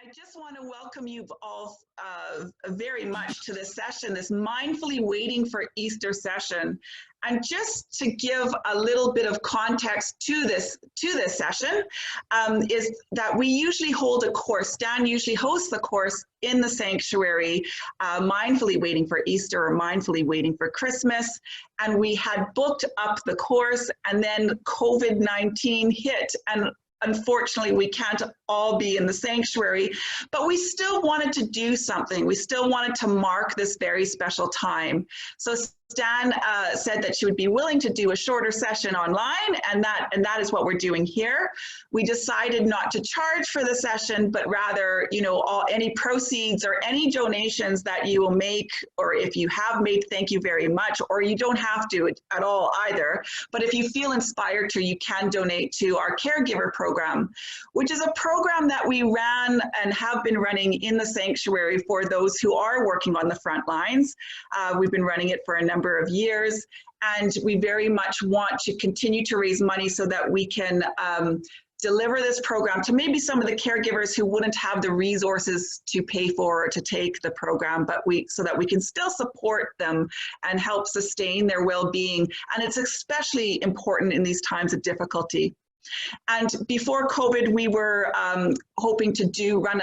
I just want to welcome you all very much to this session, this Mindfully Waiting for Easter session. And just to give a little bit of context to this session, is that we usually hold a course. Stan usually hosts the course in the sanctuary, Mindfully Waiting for Easter or Mindfully Waiting for Christmas. And we had booked up the course, and then COVID-19 hit, and unfortunately, we can't all be in the sanctuary, but we still wanted to do something. We still wanted to mark this very special time. So Stan said that she would be willing to do a shorter session online, and that is what we're doing here. We decided not to charge for the session, but rather, any proceeds or any donations that you will make, or if you have made, thank you very much, or you don't have to at all either. But if you feel inspired to, you can donate to our caregiver program, which is a program that we ran and have been running in the sanctuary for those who are working on the front lines. We've been running it for a number of years, and we very much want to continue to raise money so that we can deliver this program to maybe some of the caregivers who wouldn't have the resources to pay for or to take the program, but so that we can still support them and help sustain their well-being. And it's especially important in these times of difficulty. And before COVID, we were hoping to run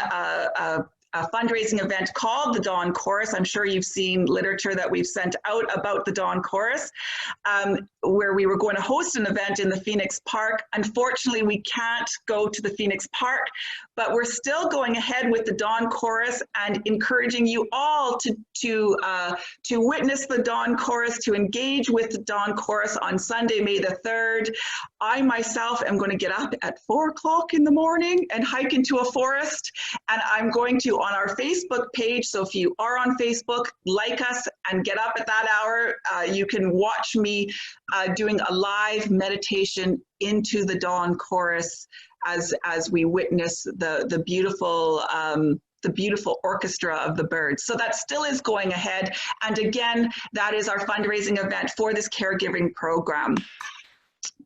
a fundraising event called the Dawn Chorus. I'm sure you've seen literature that we've sent out about the Dawn Chorus, where we were going to host an event in the Phoenix Park. Unfortunately, we can't go to the Phoenix Park, but we're still going ahead with the Dawn Chorus and encouraging you all to witness the Dawn Chorus, to engage with the Dawn Chorus on Sunday, May the 3rd. I myself am going to get up at 4 o'clock in the morning and hike into a forest, and I'm going to on our Facebook page. So if you are on Facebook, like us and get up at that hour. You can watch me doing a live meditation into the Dawn Chorus as we witness the beautiful orchestra of the birds. So that still is going ahead. And again, that is our fundraising event for this caregiving program.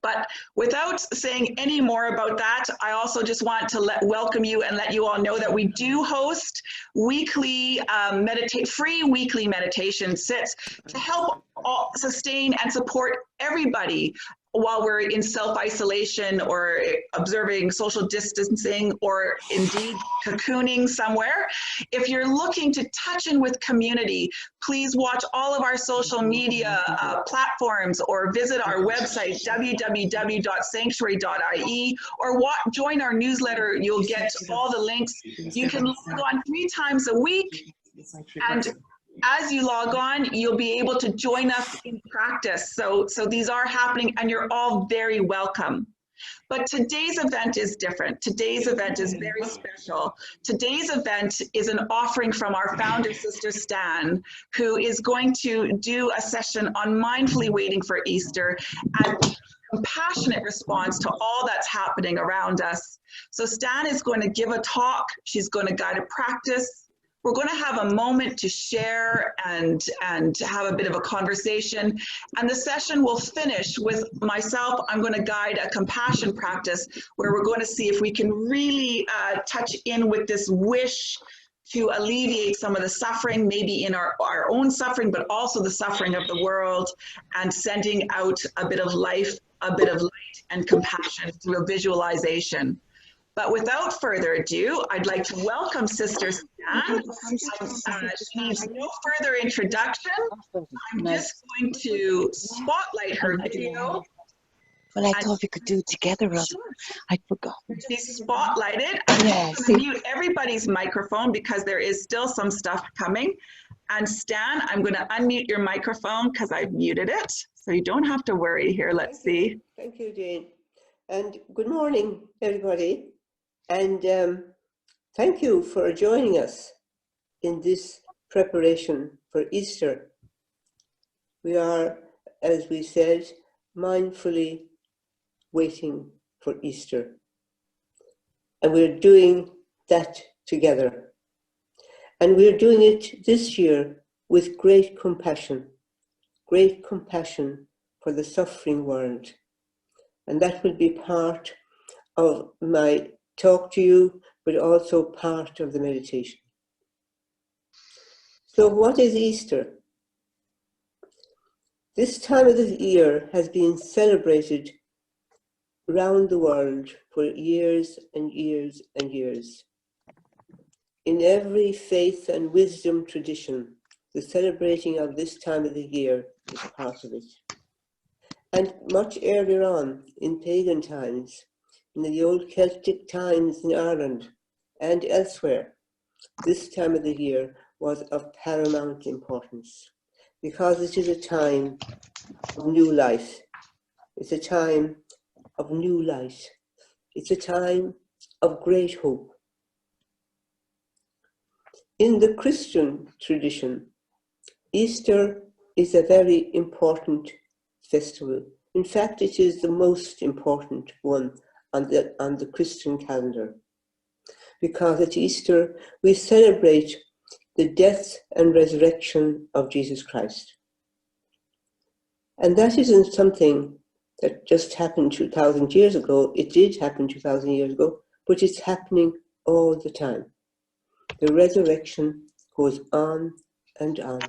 But without saying any more about that, I also just want to welcome you and let you all know that we do host weekly free weekly meditation sits to help sustain and support everybody while we're in self-isolation or observing social distancing or indeed cocooning somewhere. If you're looking to touch in with community, please watch all of our social media platforms or visit our website, www.sanctuary.ie, or join our newsletter. You'll get all the links. You can log on 3 times a week, and as you log on, you'll be able to join us in practice. So these are happening, and you're all very welcome. But today's event is different. Today's event is very special. Today's event is an offering from our founder, Sister Stan, who is going to do a session on mindfully waiting for Easter and compassionate response to all that's happening around us. So Stan is going to give a talk. She's going to guide a practice. We're going to have a moment to share and have a bit of a conversation. And the session will finish with myself. I'm going to guide a compassion practice where we're going to see if we can really touch in with this wish to alleviate some of the suffering, maybe in our own suffering, but also the suffering of the world, and sending out a bit of life, a bit of light and compassion through a visualization. But without further ado, I'd like to welcome Sister Stan. She needs no further introduction. I'm just going to spotlight her video. Well, I thought we could do it together, Rob. I forgot. She's spotlighted. I'm going to mute everybody's microphone because there is still some stuff coming. And Stan, I'm going to unmute your microphone because I've muted it. So you don't have to worry here. Let's see. Thank you, Jane. And good morning, everybody. And thank you for joining us in this preparation for Easter. We are, as we said, mindfully waiting for Easter. And we're doing that together. And we're doing it this year with great compassion for the suffering world. And that will be part of my talk to you but also part of the meditation. So what is Easter? This time of the year has been celebrated around the world for years and years and years. In every faith and wisdom tradition, the celebrating of this time of the year is part of it. And much earlier on, in pagan times, in the old Celtic times in Ireland and elsewhere, this time of the year was of paramount importance because it is a time of new life. It's a time of new light. It's a time of great hope. In the Christian tradition, Easter is a very important festival. In fact, it is the most important one on the Christian calendar, because at Easter we celebrate the death and resurrection of Jesus Christ. And that isn't something that just happened 2,000 years ago. It did happen 2,000 years ago, but it's happening all the time. The resurrection goes on and on.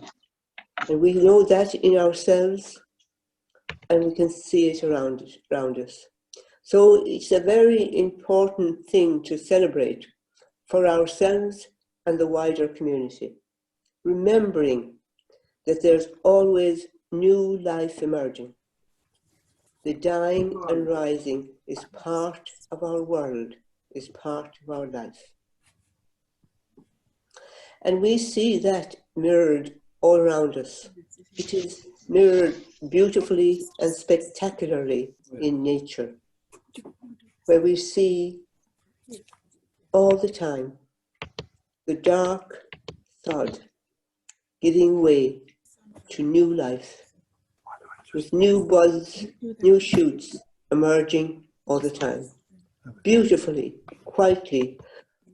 And we know that in ourselves, and we can see it around us. So it's a very important thing to celebrate for ourselves and the wider community, remembering that there's always new life emerging. The dying and rising is part of our world, is part of our life. And we see that mirrored all around us. It is mirrored beautifully and spectacularly in nature, where we see all the time the dark sod giving way to new life, with new buds, new shoots emerging all the time, beautifully, quietly,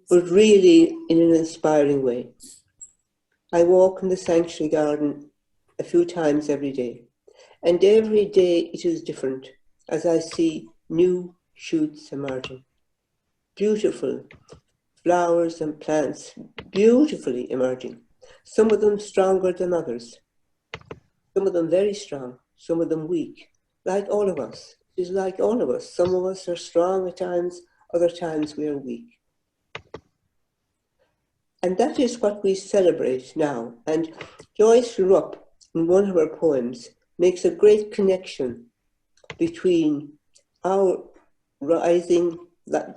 but really in an inspiring way. I walk in the sanctuary garden a few times every day, and every day it is different as I see new shoots emerging. Beautiful flowers and plants, beautifully emerging. Some of them stronger than others, some of them very strong, some of them weak, like all of us. It is like all of us. Some of us are strong at times, other times we are weak. And that is what we celebrate now. And Joyce Rupp, in one of her poems, makes a great connection between our rising,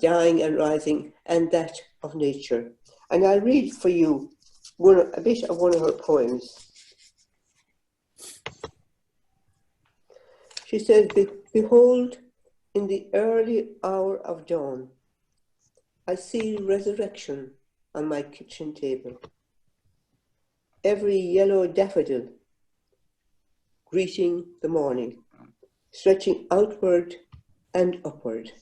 dying and rising, and that of nature. And I'll read for you a bit of one of her poems. She says, "Behold, in the early hour of dawn, I see resurrection on my kitchen table. Every yellow daffodil greeting the morning, stretching outward and upward.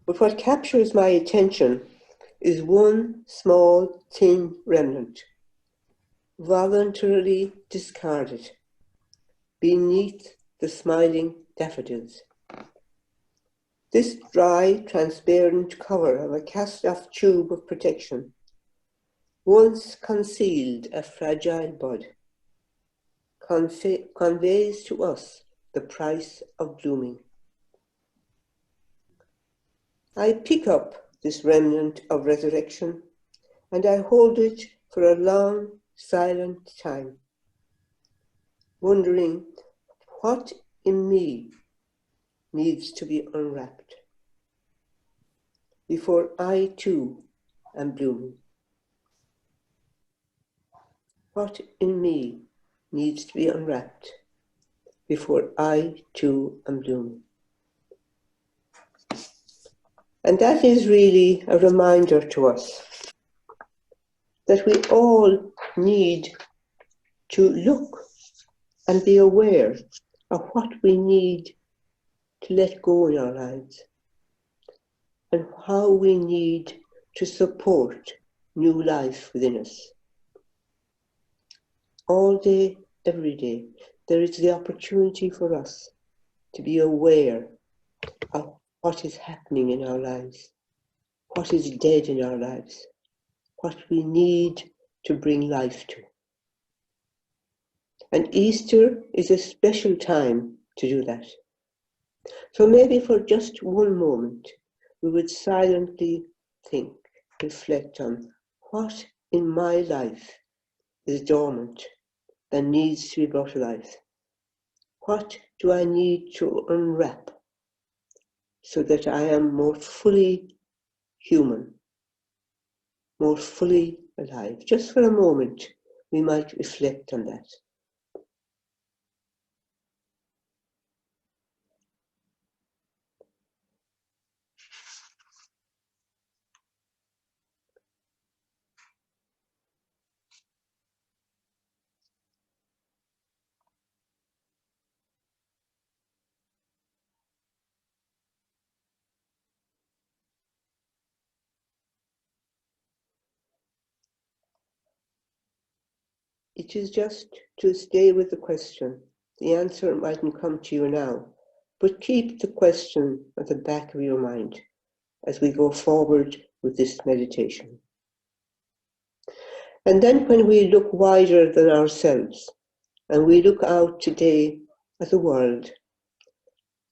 But what captures my attention is one small, thin remnant, voluntarily discarded beneath the smiling daffodils. This dry, transparent cover of a cast-off tube of protection once concealed a fragile bud, conveys to us the price of blooming. I pick up this remnant of resurrection and I hold it for a long, silent time, wondering what in me needs to be unwrapped before I too am blooming. What in me needs to be unwrapped before I too am blooming. And that is really a reminder to us that we all need to look and be aware of what we need to let go in our lives and how we need to support new life within us. All day, every day, there is the opportunity for us to be aware of what is happening in our lives. what is dead in our lives, what we need to bring life to. And Easter is a special time to do that. So maybe for just one moment, we would silently think, reflect on what in my life is dormant and needs to be brought to life. What do I need to unwrap so that I am more fully human, more fully alive? Just for a moment, we might reflect on that. It is just to stay with the question. The answer mightn't come to you now, but keep the question at the back of your mind as we go forward with this meditation. And then when we look wider than ourselves, and we look out today at the world,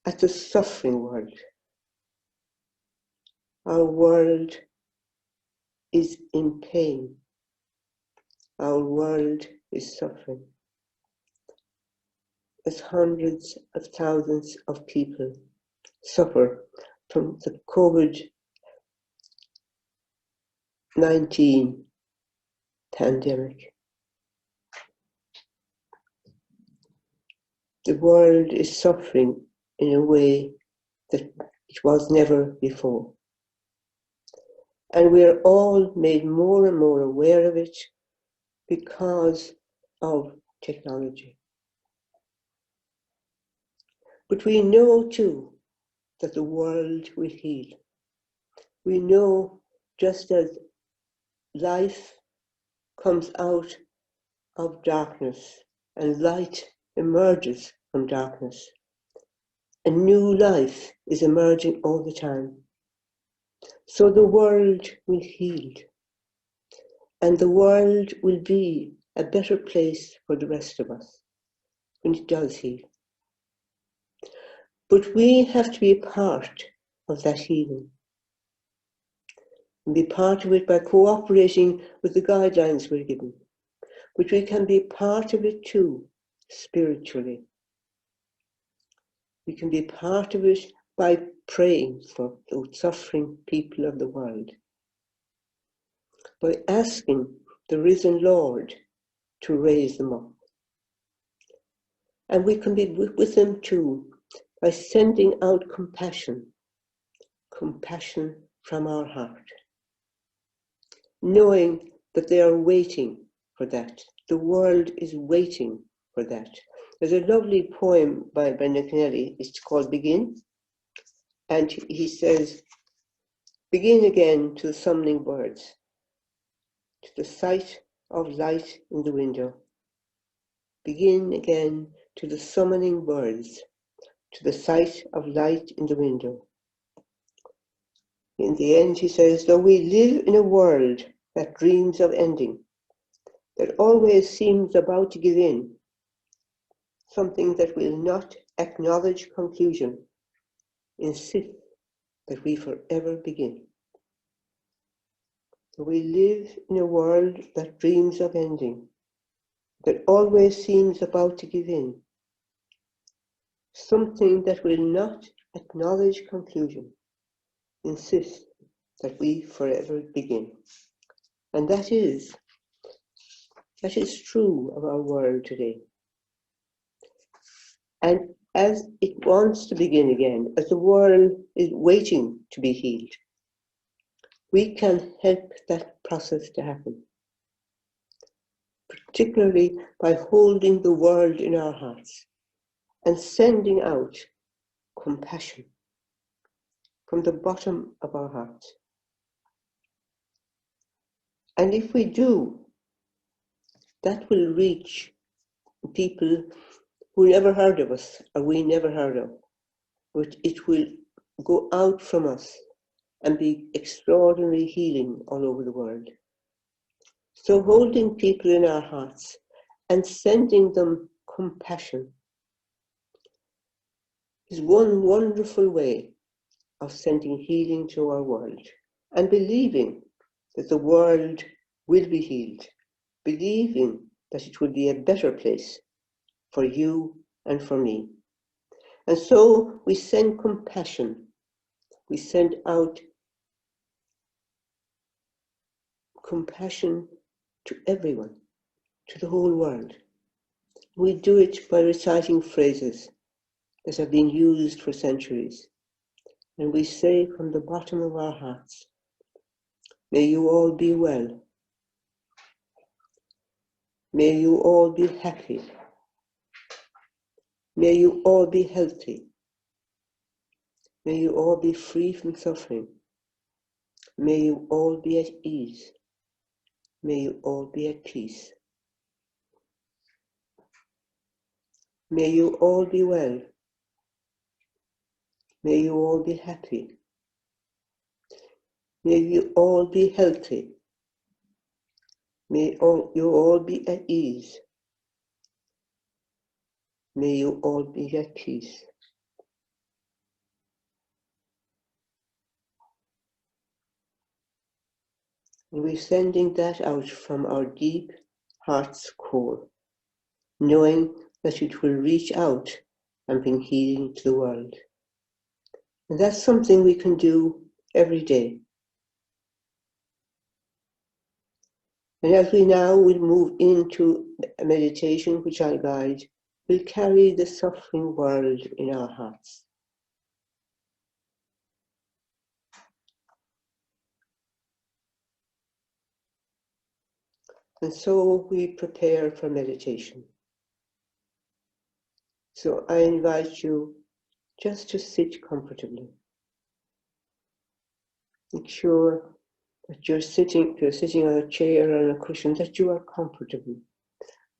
at the suffering world, our world is in pain. Our world is suffering. As hundreds of thousands of people suffer from the COVID-19 pandemic. The world is suffering in a way that it was never before. And we are all made more and more aware of it because of technology. But we know too that the world will heal. We know just as life comes out of darkness and light emerges from darkness, a new life is emerging all the time. So the world will heal, and the world will be a better place for the rest of us when it does heal. But we have to be a part of that healing, and be part of it by cooperating with the guidelines we're given. But we can be part of it too, spiritually. We can be part of it by praying for the suffering people of the world, by asking the risen Lord to raise them up. And we can be with them too by sending out compassion from our heart, knowing that they are waiting for that. The world is waiting for that. There's a lovely poem by Brendan Kennedy, it's called Begin, and he says, begin again to the summoning birds, to the sight of light in the window. Begin again to the summoning birds, to the sight of light in the window. In the end, he says, though we live in a world that dreams of ending, that always seems about to give in, something that will not acknowledge conclusion, insist that we forever begin. So we live in a world that dreams of ending, that always seems about to give in, something that will not acknowledge conclusion, insist that we forever begin. And that is true of our world today. And as it wants to begin again, as the world is waiting to be healed, we can help that process to happen, particularly by holding the world in our hearts and sending out compassion from the bottom of our hearts. And if we do, that will reach people who never heard of us or we never heard of, but it will go out from us and be extraordinary healing all over the world. So holding people in our hearts and sending them compassion is one wonderful way of sending healing to our world, and believing that the world will be healed, believing that it will be a better place for you and for me. And so we send compassion. We send out compassion to everyone, to the whole world. We do it by reciting phrases that have been used for centuries. And we say from the bottom of our hearts, may you all be well. May you all be happy. May you all be healthy. May you all be free from suffering. May you all be at ease. May you all be at peace. May you all be well. May you all be happy. May you all be healthy. May you all be at ease. May you all be at peace. And we're sending that out from our deep heart's core, knowing that it will reach out and bring healing to the world. And that's something we can do every day. And as we now will move into a meditation which I'll guide, we'll carry the suffering world in our hearts. And so we prepare for meditation. So I invite you just to sit comfortably. Make sure that if you're sitting on a chair or on a cushion, that you are comfortable.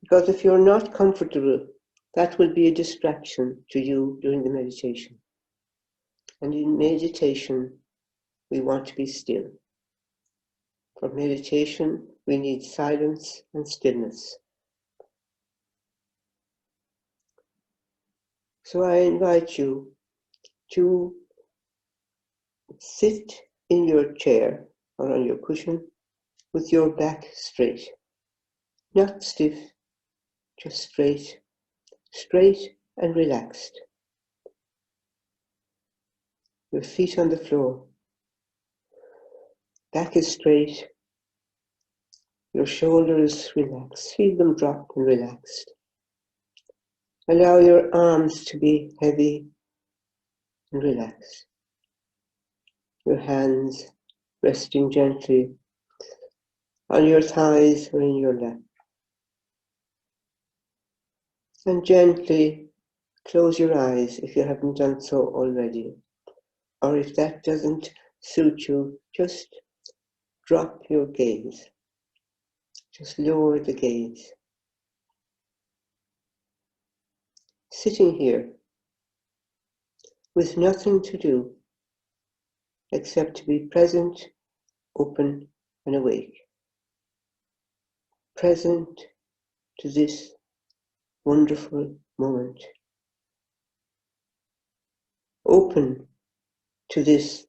Because if you're not comfortable, that will be a distraction to you during the meditation. And in meditation, we want to be still. For meditation, we need silence and stillness. So I invite you to sit in your chair or on your cushion with your back straight. Not stiff, just straight and relaxed. Your feet on the floor. Back is straight. Your shoulders relaxed. Feel them drop and relaxed. Allow your arms to be heavy and relaxed. Your hands resting gently on your thighs or in your lap. And gently close your eyes if you haven't done so already. Or if that doesn't suit you, just drop your gaze. Just lower the gaze. Sitting here with nothing to do except to be present, open and awake. Present to this wonderful moment. Open to this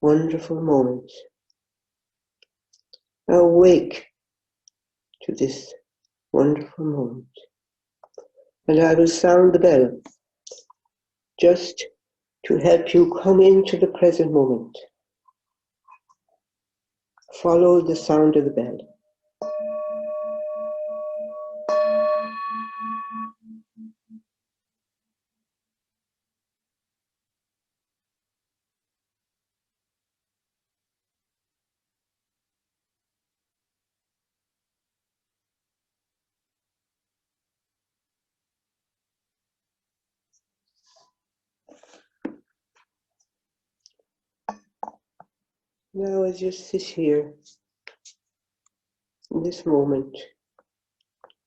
wonderful moment. Awake to this wonderful moment. And I will sound the bell just to help you come into the present moment. Follow the sound of the bell. Now as you sit here in this moment,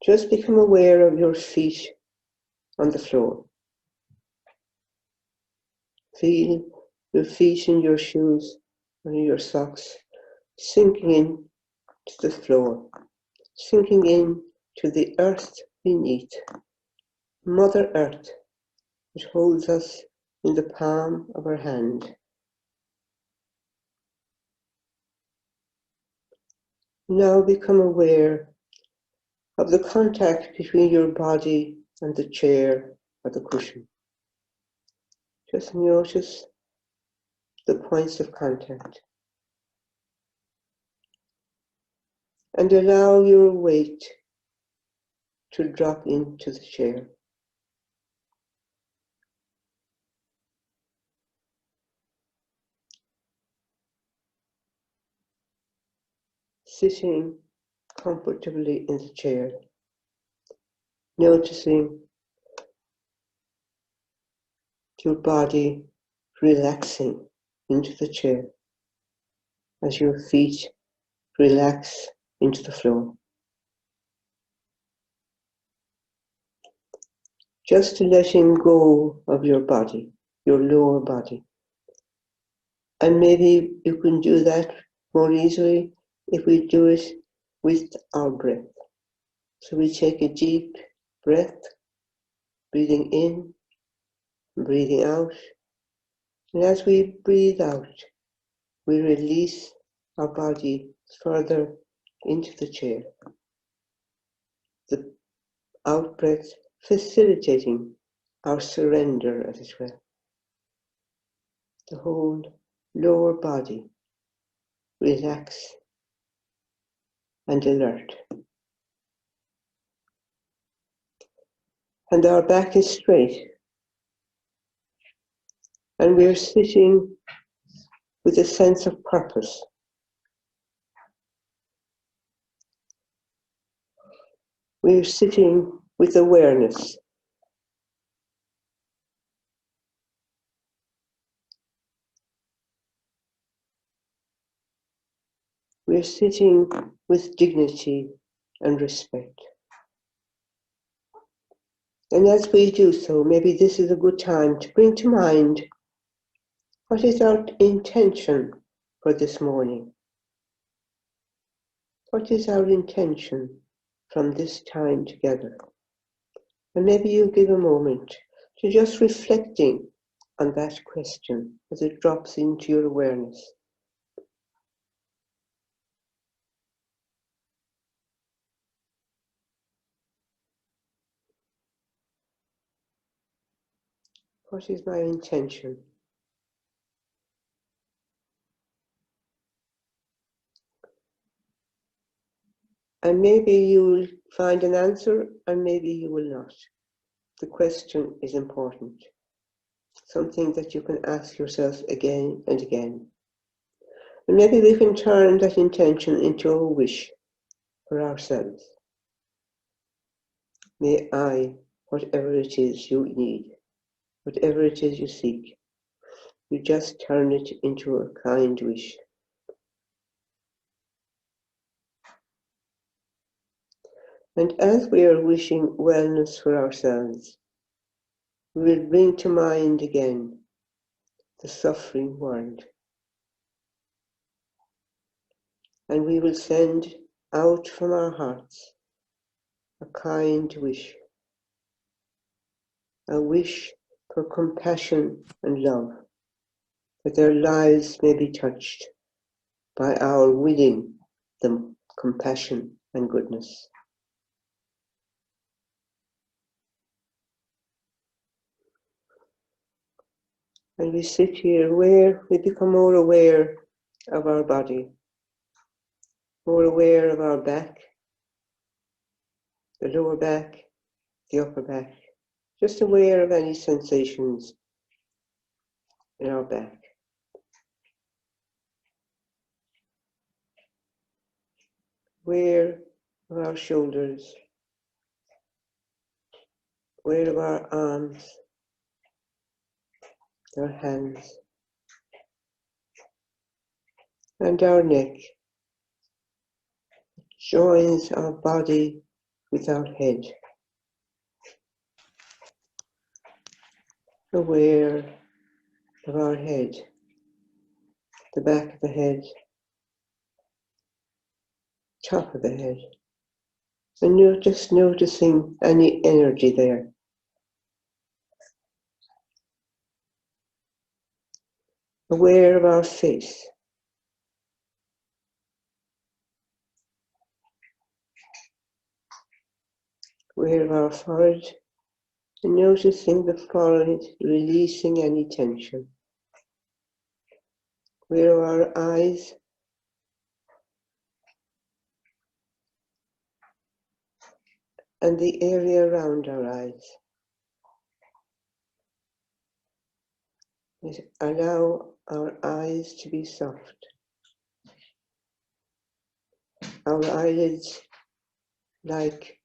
just become aware of your feet on the floor. Feel your feet in your shoes and your socks sinking in to the floor, sinking in to the earth beneath, Mother Earth that holds us in the palm of her hand. Now become aware of the contact between your body and the chair or the cushion. Just notice the points of contact and allow your weight to drop into the chair. Sitting comfortably in the chair, noticing your body relaxing into the chair as your feet relax into the floor. Just letting go of your body, your lower body. And maybe you can do that more easily if we do it with our breath. So we take a deep breath, breathing in, breathing out. And as we breathe out, we release our body further into the chair. The out breath facilitating our surrender as well. The whole lower body relax and alert. And our back is straight. And we're sitting with a sense of purpose. We're sitting with awareness. We're sitting with dignity and respect. And as we do so, maybe this is a good time to bring to mind what is our intention for this morning. What is our intention from this time together? And maybe you give a moment to just reflecting on that question as it drops into your awareness. What is my intention? And maybe you will find an answer and maybe you will not. The question is important. Something that you can ask yourself again and again. And maybe we can turn that intention into a wish for ourselves. May I, whatever it is you need, whatever it is you seek, you just turn it into a kind wish. And as we are wishing wellness for ourselves, we will bring to mind again the suffering world. And we will send out from our hearts a kind wish, a wish for compassion and love, that their lives may be touched by our willing them compassion and goodness. And we sit here where we become more aware of our body, more aware of our back, the lower back, the upper back, just aware of any sensations in our back. Aware of our shoulders, aware of our arms, our hands, and our neck. Joins our body with our head. Aware of our head. the back of the head, top of the head. And you're just noticing any energy there. Aware of our face. Aware of our forehead. And noticing the forehead releasing any tension. Aware of our eyes. And the area around our eyes. Allow our eyes to be soft. Our eyelids like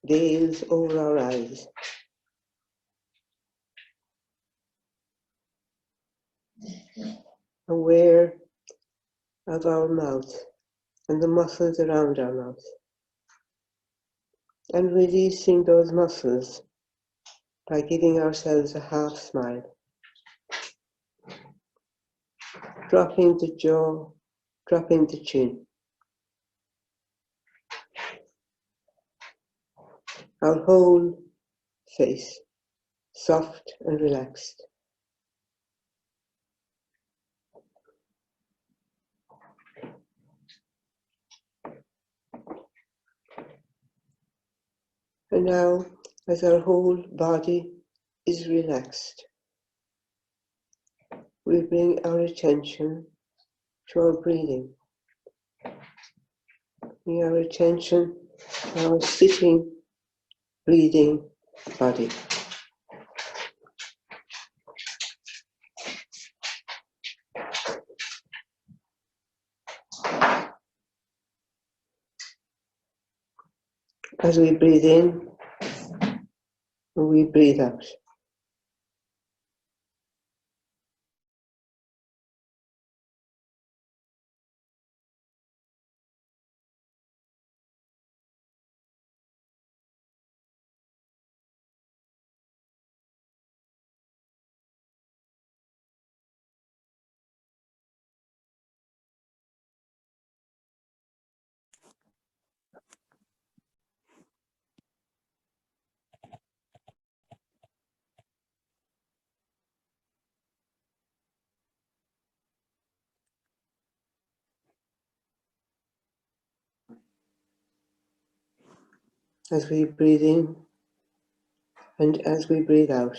veils over our eyes. Aware of our mouth and the muscles around our mouth. And releasing those muscles by giving ourselves a half smile. Dropping the jaw, dropping the chin. Our whole face, soft and relaxed. And now, as our whole body is relaxed, we bring our attention to our breathing. Bring our attention to our sitting, breathing body. As we breathe in, we breathe out. As we breathe in and as we breathe out,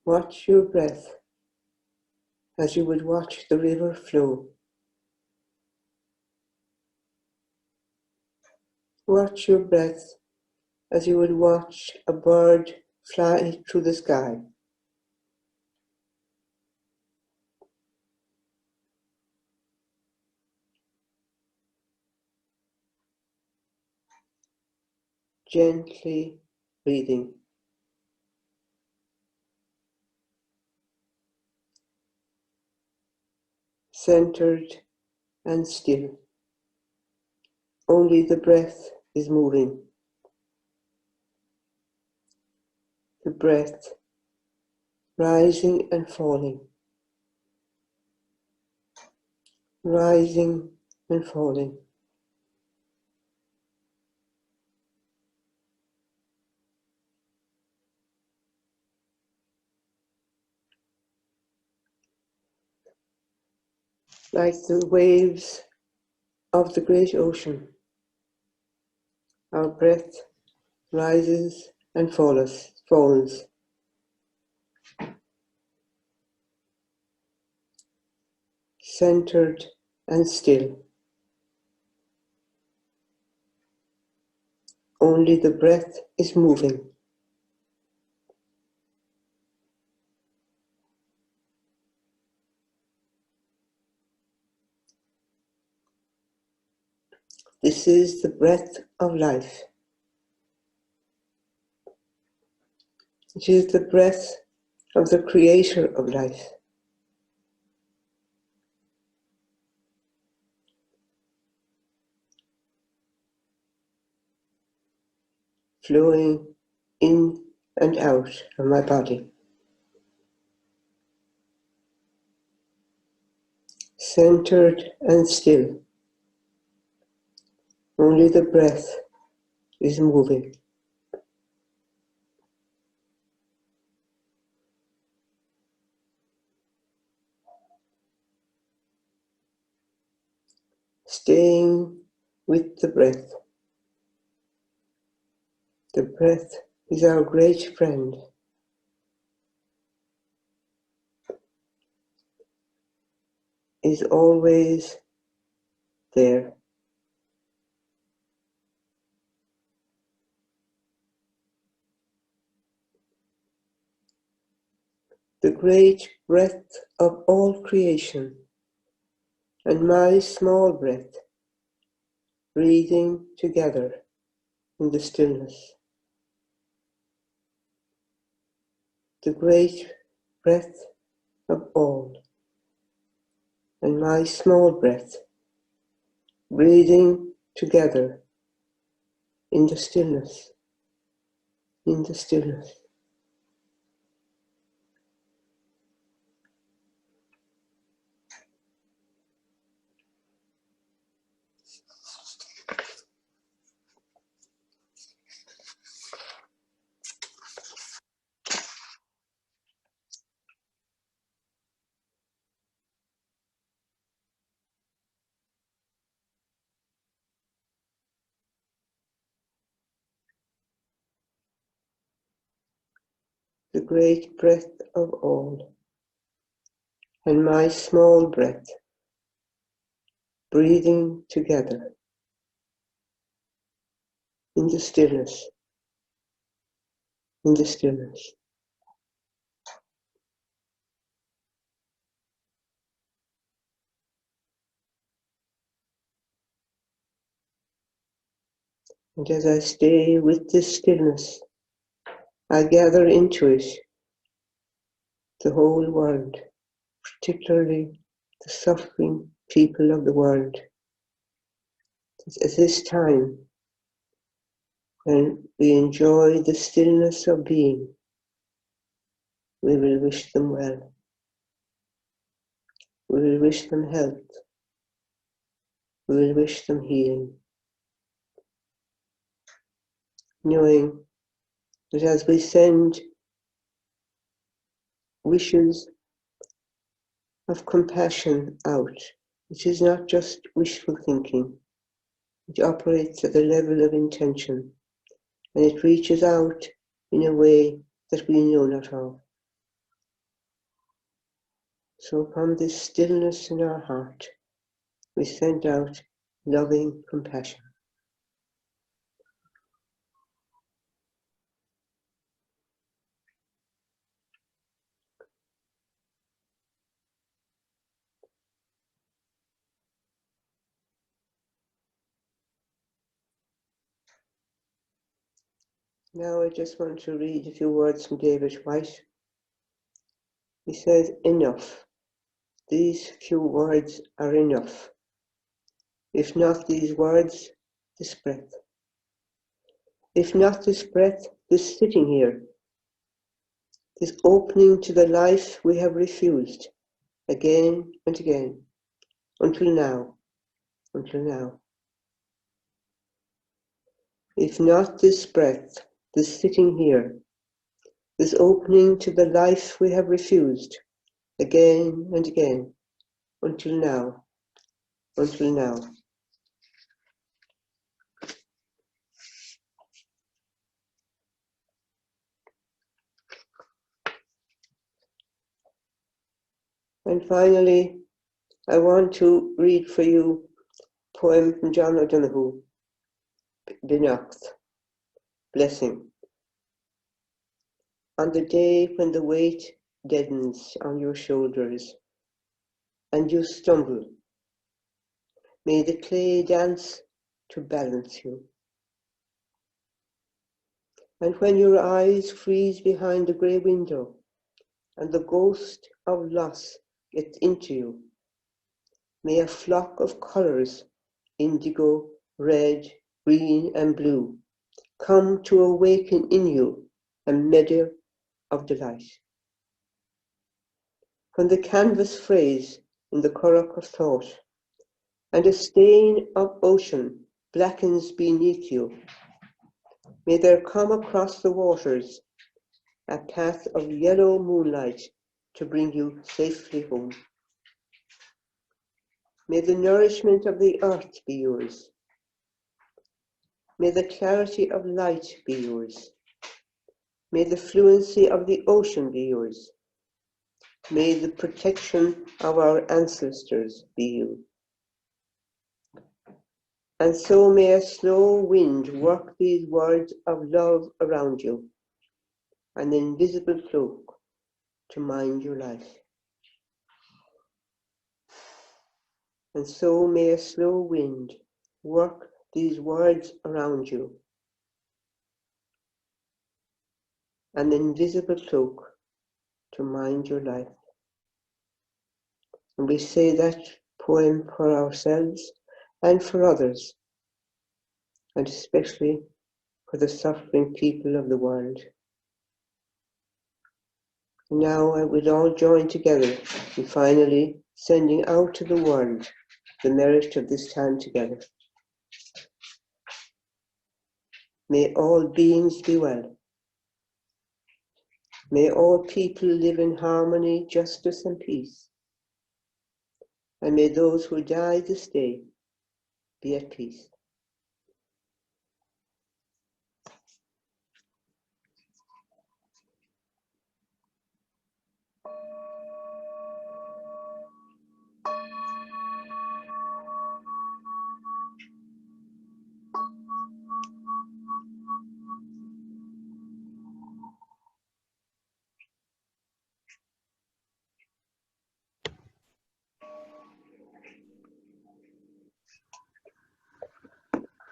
watch your breath as you would watch the river flow. Watch your breath as you would watch a bird fly through the sky. Gently breathing. Centered and still. Only the breath is moving. The breath rising and falling. Rising and falling. Like the waves of the great ocean, our breath rises and falls. Centered and still. Only the breath is moving. This is the breath of life. It is the breath of the creator of life. flowing in and out of my body. Centered and still. Only the breath is moving. Staying with the breath. The breath is our great friend. Is always there. The great breath of all creation, and my small breath, breathing together in the stillness. The great breath of all, and my small breath, breathing together in the stillness, in the stillness. The great breath of all, and my small breath, breathing together in the stillness, in the stillness. And as I stay with this stillness, I gather into it the whole world, particularly the suffering people of the world. At this time, when we enjoy the stillness of being, we will wish them well. We will wish them health. We will wish them healing. Knowing that as we send wishes of compassion out, it is not just wishful thinking. It operates at the level of intention, and it reaches out in a way that we know not of. So from this stillness in our heart, we send out loving compassion. Now I just want to read a few words from David White. He says, enough. These few words are enough. If not these words, this breath. If not this breath, this sitting here, this opening to the life we have refused again and again, until now, until now. If not this breath, this sitting here, this opening to the life we have refused again and again, until now, until now. And finally, I want to read for you a poem from John O'Donoghue, Benacht, Blessing. On the day when the weight deadens on your shoulders and you stumble, may the clay dance to balance you. And when your eyes freeze behind the grey window and the ghost of loss gets into you, may a flock of colours, indigo, red, green and blue, come to awaken in you a meadow of delight. When the canvas frays in the currach of thought, and a stain of ocean blackens beneath you, may there come across the waters a path of yellow moonlight to bring you safely home. May the nourishment of the earth be yours. May the clarity of light be yours. May the fluency of the ocean be yours. May the protection of our ancestors be you. And so may a slow wind work these words of love around you, an invisible cloak to mind your life. And so may a slow wind work these words around you, an invisible cloak to mind your life. And we say that poem for ourselves and for others, and especially for the suffering people of the world. Now I will all join together in finally sending out to the world the merit of this time together. May all beings be well. May all people live in harmony, justice, and peace. And may those who die this day be at peace.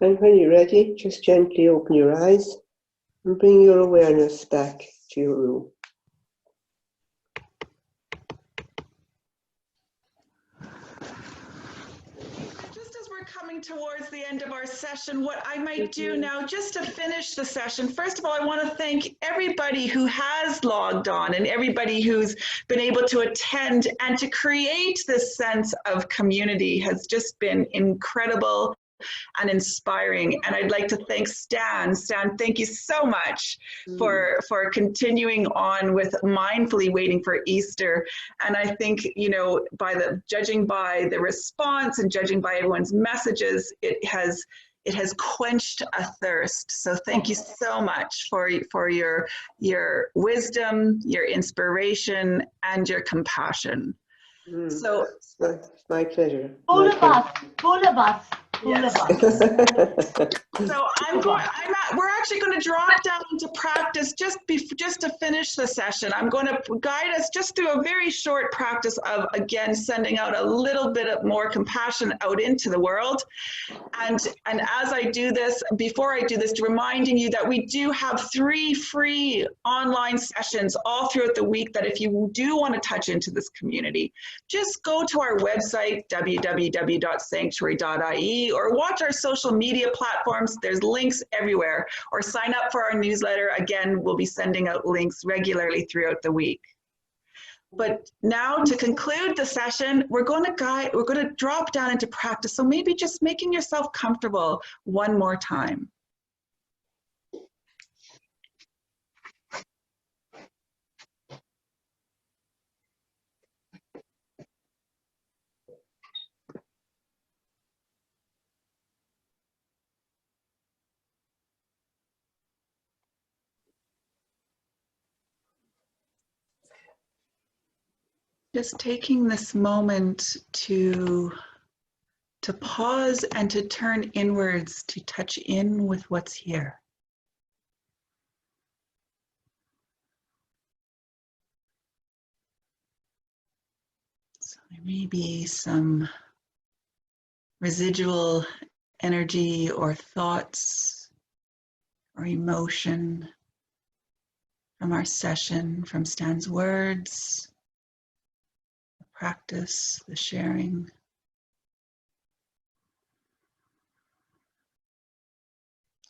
And when you're ready, just gently open your eyes and bring your awareness back to your room. Just as we're coming towards the end of our session, what I might do now, just to finish the session, first of all, I want to thank everybody who has logged on and everybody who's been able to attend, and to create this sense of community has just been incredible and inspiring. And I'd like to thank Stan. Stan, thank you so much for continuing on with mindfully waiting for Easter. And I think, you know, judging by the response and judging by everyone's messages, it has quenched a thirst. So thank you so much for your wisdom, your inspiration, and your compassion. So it's my pleasure. Full of us. Yes. So we're actually going to drop down into practice just to finish the session. I'm going to guide us just through a very short practice of, again, sending out a little bit of more compassion out into the world. And as I do this, before I do this, reminding you that we do have 3 free online sessions all throughout the week, that if you do want to touch into this community, just go to our website, www.sanctuary.ie, or watch our social media platforms. There's links everywhere, or sign up for our newsletter. Again, we'll be sending out links regularly throughout the week. But now, to conclude the session, we're going to drop down into practice. So maybe just making yourself comfortable one more time. Just taking this moment to pause and to turn inwards, to touch in with what's here. So there may be some residual energy or thoughts or emotion from our session, from Stan's words, the practice, the sharing.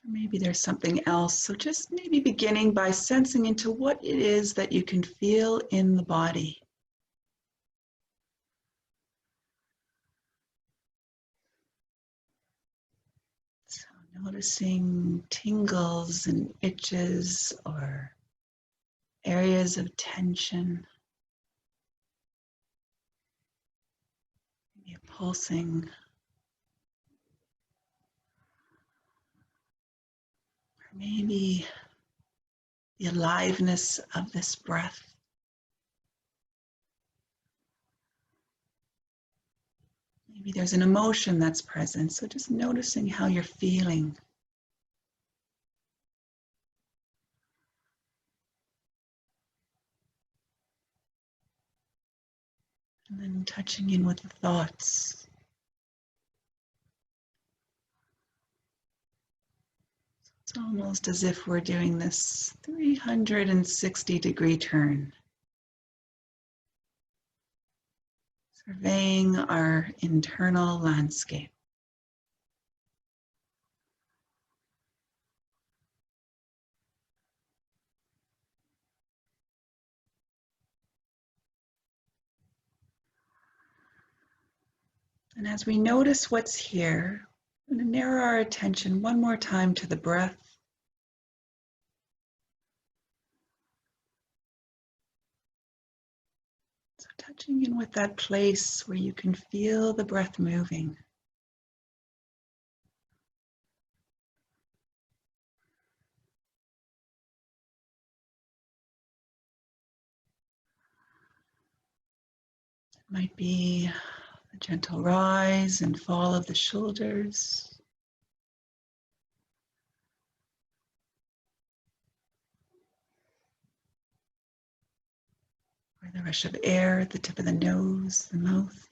Maybe there's something else. So just maybe beginning by sensing into what it is that you can feel in the body. So noticing tingles and itches or areas of tension. Maybe a pulsing. Or maybe the aliveness of this breath. Maybe there's an emotion that's present, so just noticing how you're feeling. And then touching in with the thoughts. It's almost as if we're doing this 360-degree turn. Surveying our internal landscape. And as we notice what's here, we're going to narrow our attention one more time to the breath. So touching in with that place where you can feel the breath moving. It might be a gentle rise and fall of the shoulders. Or the rush of air at the tip of the nose, the mouth.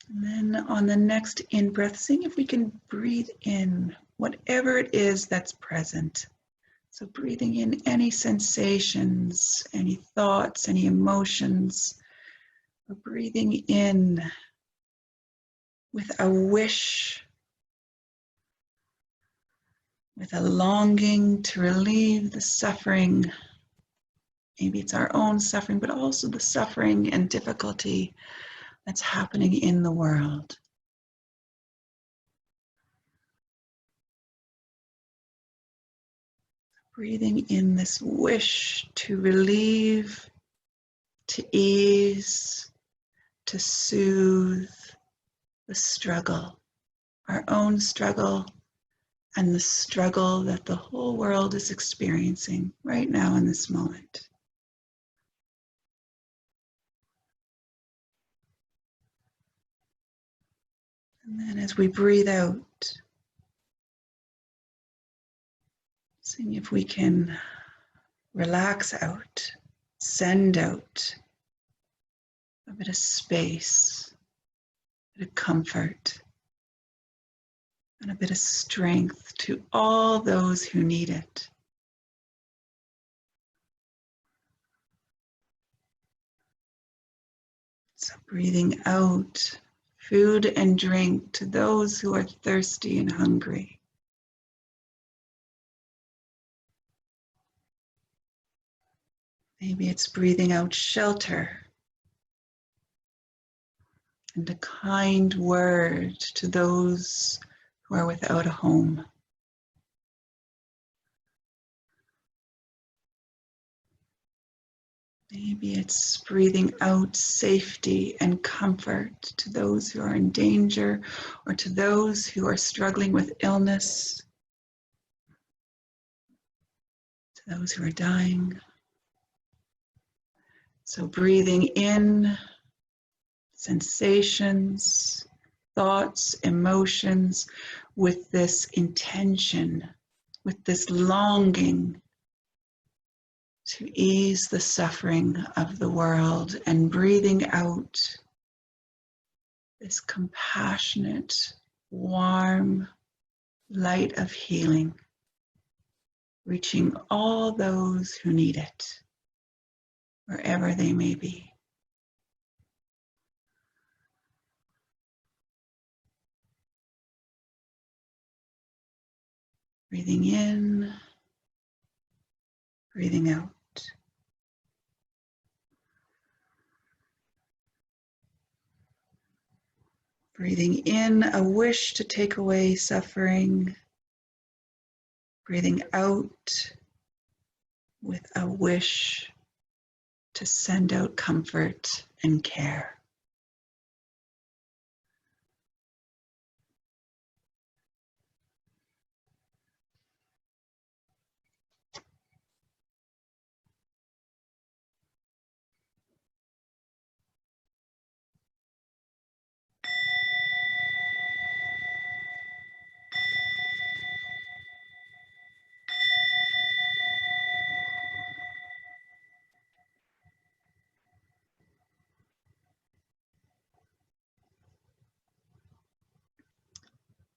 And then on the next in-breath, seeing if we can breathe in whatever it is that's present. So breathing in any sensations, any thoughts, any emotions. We're breathing in with a wish, with a longing to relieve the suffering. Maybe it's our own suffering, but also the suffering and difficulty that's happening in the world. Breathing in this wish to relieve, to ease, to soothe the struggle, our own struggle, and the struggle that the whole world is experiencing right now in this moment. And then as we breathe out, seeing if we can relax out, send out a bit of space, a bit of comfort, and a bit of strength to all those who need it. So breathing out food and drink to those who are thirsty and hungry. Maybe it's breathing out shelter and a kind word to those who are without a home. Maybe it's breathing out safety and comfort to those who are in danger or to those who are struggling with illness, to those who are dying. So breathing in sensations, thoughts, emotions with this intention, with this longing to ease the suffering of the world, and breathing out this compassionate, warm light of healing, reaching all those who need it. wherever they may be. Breathing in, breathing out. Breathing in, a wish to take away suffering. Breathing out with a wish to send out comfort and care.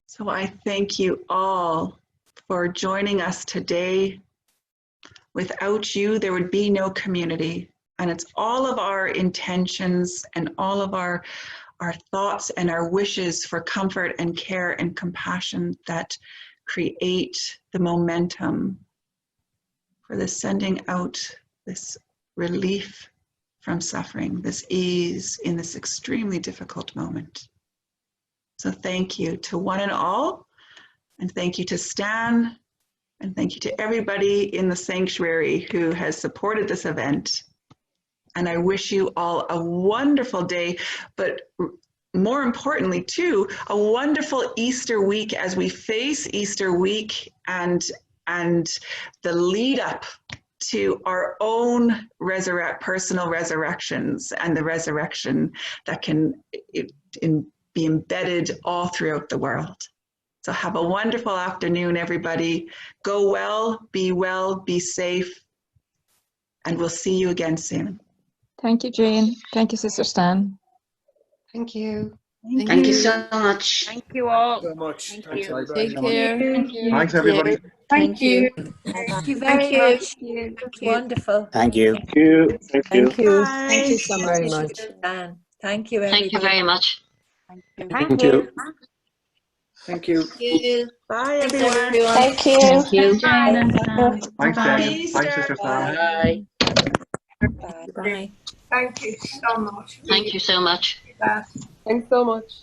So I thank you all for joining us today. Without you, there would be no community. And it's all of our intentions and all of our thoughts and our wishes for comfort and care and compassion that create the momentum for the sending out this relief from suffering, this ease in this extremely difficult moment. So thank you to one and all, and thank you to Stan, and thank you to everybody in the sanctuary who has supported this event. And I wish you all a wonderful day, but more importantly too, a wonderful Easter week as we face Easter week and the lead up to our own personal resurrections and the resurrection that can be embedded all throughout the world. So have a wonderful afternoon, everybody. Go well, be safe, and we'll see you again soon. Thank you, Jane. Thank you, Sister Stan. Thank you. Thank you so much. Thank you all. So much. Thank Thanks, you. everybody. Take care. Thanks, everybody. Thank you. Thank you very much. Wonderful. Thank you. Thank you. Thank you. Thank you. Bye. Thank you so very Thank you, much. Dan. Thank you, Thank you everybody. very much. Thank you. Thank you. Thank you. Bye, Thanks, everyone. everyone. Thank you. Thank you. Jane and Sam. Thanks, Happy Jen. Easter. Thanks, Sister Stan. Bye. Bye. Bye. Thank you so much. Thank you so much. That. Thanks so much.